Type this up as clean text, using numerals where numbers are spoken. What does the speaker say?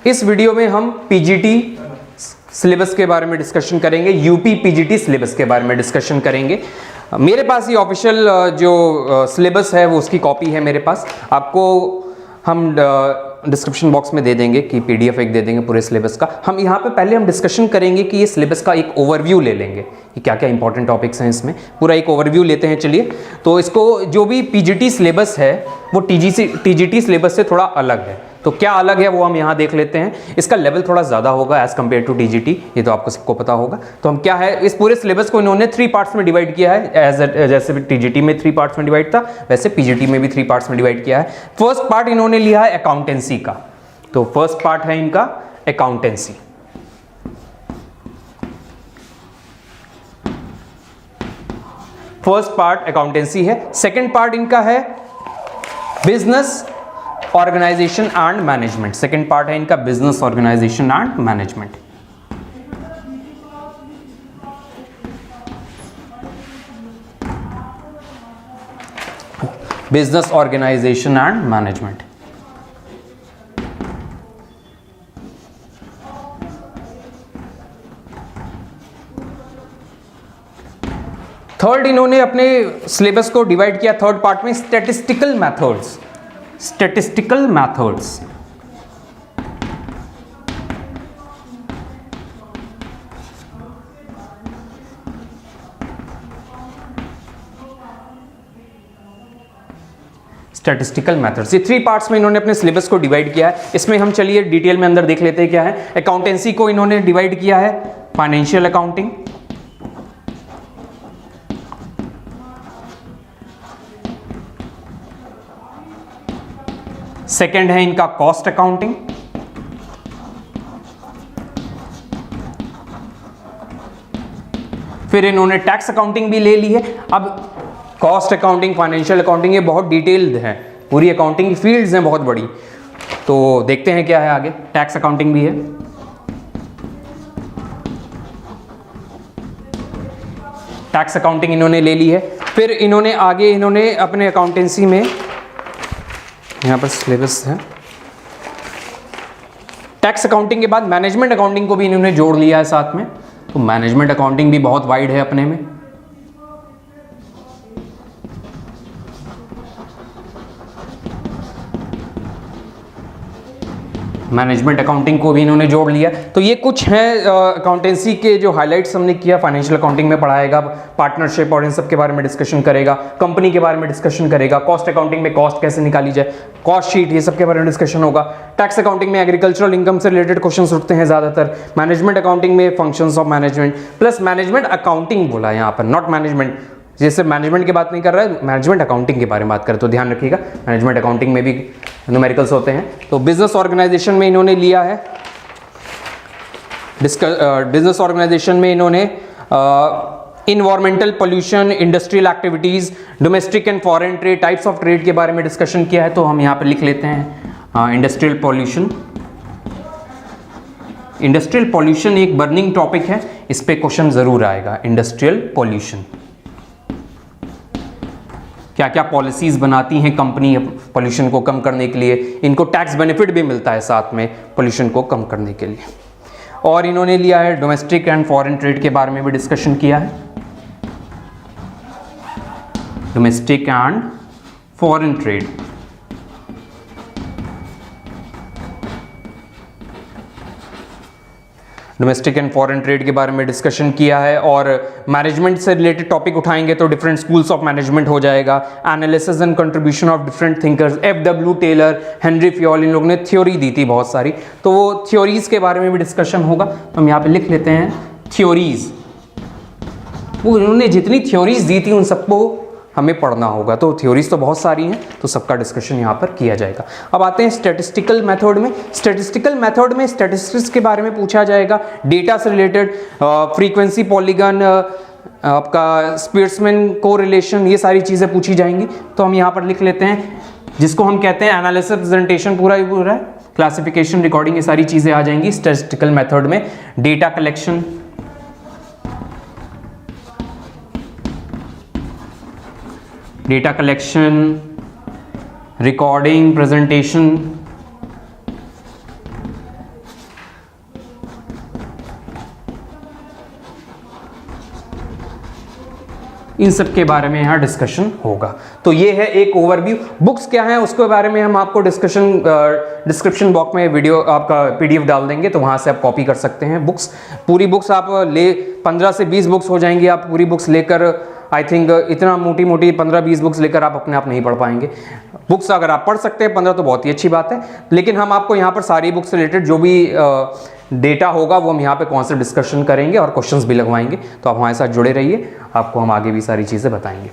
इस वीडियो में हम पीजीटी सिलेबस के बारे में डिस्कशन करेंगे, यूपी पीजीटी सिलेबस के बारे में डिस्कशन करेंगे। मेरे पास ये ऑफिशियल जो सिलेबस है वो उसकी कॉपी है मेरे पास। आपको हम डिस्क्रिप्शन बॉक्स में दे देंगे कि पीडीएफ एक दे देंगे पूरे सिलेबस का। हम यहाँ पे पहले हम डिस्कशन करेंगे कि ये सिलेबस का एक ओवरव्यू ले लेंगे कि क्या क्या इंपॉर्टेंट टॉपिक्स हैं इसमें, पूरा एक ओवरव्यू लेते हैं। चलिए, तो इसको जो भी पीजीटी सिलेबस है वो टीजीटी सिलेबस से थोड़ा अलग है। तो क्या अलग है वो हम यहाँ देख लेते हैं। इसका लेवल थोड़ा ज़्यादा होगा एज कम्पेयर टू टीजीटी, ये तो आपको सबको पता होगा। तो हम क्या है, इस पूरे सिलेबस को इन्होंने 3 पार्ट्स में डिवाइड किया है। जैसे टीजीटी में 3 पार्ट्स में डिवाइड था, वैसे पीजीटी में भी 3 पार्ट्स में डिवाइड किया है। फर्स्ट पार्ट इन्होंने लिया है अकाउंटेंसी का, तो फर्स्ट पार्ट है इनका अकाउंटेंसी। फर्स्ट पार्ट अकाउंटेंसी है। सेकंड पार्ट इनका है business organisation and management. Second part है इनका business organisation and management. Business organisation and management. Third इन्होंने अपने सिलेबस को डिवाइड किया थर्ड पार्ट में statistical methods. Statistical methods statistical methods, ये 3 पार्ट्स में इन्होंने अपने सिलेबस को डिवाइड किया है। इसमें हम चलिए डिटेल में अंदर देख लेते हैं क्या है। अकाउंटेंसी को इन्होंने डिवाइड किया है फाइनेंशियल अकाउंटिंग, सेकेंड है इनका कॉस्ट अकाउंटिंग, फिर इन्होंने टैक्स अकाउंटिंग भी ले ली है। अब कॉस्ट अकाउंटिंग, फाइनेंशियल अकाउंटिंग ये बहुत डिटेल्ड है, पूरी अकाउंटिंग की फील्ड्स हैं बहुत बड़ी। तो देखते हैं क्या है आगे। टैक्स अकाउंटिंग भी है, टैक्स अकाउंटिंग इन्होंने ले ली है। फिर इन्होंने आगे इन्होंने अपने अकाउंटेंसी में यहाँ पर सिलेबस है, टैक्स अकाउंटिंग के बाद मैनेजमेंट अकाउंटिंग को भी इन्होंने जोड़ लिया है साथ में। तो मैनेजमेंट अकाउंटिंग भी बहुत वाइड है अपने में। मैनेजमेंट अकाउंटिंग को भी इन्होंने जोड़ लिया। तो ये कुछ है अकाउंटेंसी के जो हाइलाइट्स हमने किया। फाइनेंशियल अकाउंटिंग में पढ़ाएगा, पार्टनरशिप और इन सब के बारे में डिस्कशन करेगा, कंपनी के बारे में डिस्कशन करेगा, कॉस्ट अकाउंटिंग में कॉस्ट कैसे निकाली जाए, कॉस्ट शीट, ये सब के बारे में डिस्कशन होगा। टैक्स अकाउंटिंग में एग्रीकल्चरल इनकम से रिलेटेड क्वेश्चंस उठते हैं ज्यादातर। मैनेजमेंट अकाउंटिंग में functions of management plus management accounting बोला यहाँ पर, नॉट मैनेजमेंट। जैसे मैनेजमेंट की बात नहीं कर रहा है, मैनेजमेंट अकाउंटिंग के बारे में बात करें तो ध्यान रखिएगा, मैनेजमेंट अकाउंटिंग में भी न्यूमेरिकल्स होते हैं। तो बिजनेस ऑर्गेनाइजेशन में इन्होंने लिया है, बिजनेस ऑर्गेनाइजेशन में इन्होंने environmental pollution, industrial activities, domestic and foreign trade, types of trade के बारे में डिस्कशन किया है। तो हम यहाँ पर लिख लेते हैं इंडस्ट्रियल पॉल्यूशन। इंडस्ट्रियल पॉल्यूशन एक बर्निंग टॉपिक है, इस पे क्वेश्चन जरूर आएगा। इंडस्ट्रियल पॉल्यूशन, क्या क्या पॉलिसीज बनाती हैं कंपनी पॉल्यूशन को कम करने के लिए, इनको टैक्स बेनिफिट भी मिलता है साथ में पॉल्यूशन को कम करने के लिए। और इन्होंने लिया है डोमेस्टिक एंड फॉरेन ट्रेड के बारे में भी डिस्कशन किया है। Domestic and foreign trade, domestic and foreign trade के बारे में डिस्कशन किया है। और मैनेजमेंट से रिलेटेड टॉपिक उठाएंगे तो डिफरेंट स्कूल्स ऑफ मैनेजमेंट हो जाएगा, analysis and contribution of different thinkers, F W. Taylor, Henry Fayol, इन लोगों ने थ्योरी दी थी बहुत सारी, तो वो थ्योरीज के बारे में भी डिस्कशन होगा। तो हम यहाँ पे लिख लेते हैं थ्योरीज। वो इन्होंने जितनी थ्योरीज दी थी उन सबको हमें पढ़ना होगा। तो थ्योरीज तो बहुत सारी हैं, तो सबका डिस्कशन यहाँ पर किया जाएगा। अब आते हैं स्टैटिस्टिकल मेथड में। स्टैटिस्टिकल मेथड में स्टैटिस्टिक्स के बारे में पूछा जाएगा, डेटा से रिलेटेड, फ्रीक्वेंसी, पॉलीगन, आपका स्पियर्समैन कोरिलेशन, ये सारी चीज़ें पूछी जाएंगी। तो हम यहाँ पर लिख लेते हैं, जिसको हम कहते हैं एनालिसिस, प्रेजेंटेशन, पूरा है, क्लासिफिकेशन, रिकॉर्डिंग, ये सारी चीज़ें आ जाएंगी स्टैटिस्टिकल मेथड में। Data collection, data collection, recording, presentation, इन सब के बारे में यहाँ डिस्कशन होगा। तो ये है एक ओवरव्यू। बुक्स क्या है उसके बारे में हम आपको डिस्क्रिप्शन बॉक्स में वीडियो आपका पीडीएफ डाल देंगे, तो वहाँ से आप कॉपी कर सकते हैं बुक्स। पूरी बुक्स आप 15 से 20 बुक्स हो जाएंगी। आप पूरी बुक्स लेकर आई थिंक इतना मोटी 15-20 बुक्स लेकर आप अपने आप नहीं पढ़ पाएंगे। बुक्स अगर आप पढ़ सकते हैं 15 तो बहुत ही अच्छी बात है, लेकिन हम आपको यहाँ पर सारी बुक्स से रिलेटेड जो भी डेटा होगा वो हम यहाँ पे कॉन्सेप्ट डिस्कशन करेंगे और क्वेश्चंस भी लगवाएंगे। तो आप हमारे साथ जुड़े रहिए, आपको हम आगे भी सारी चीज़ें बताएंगे।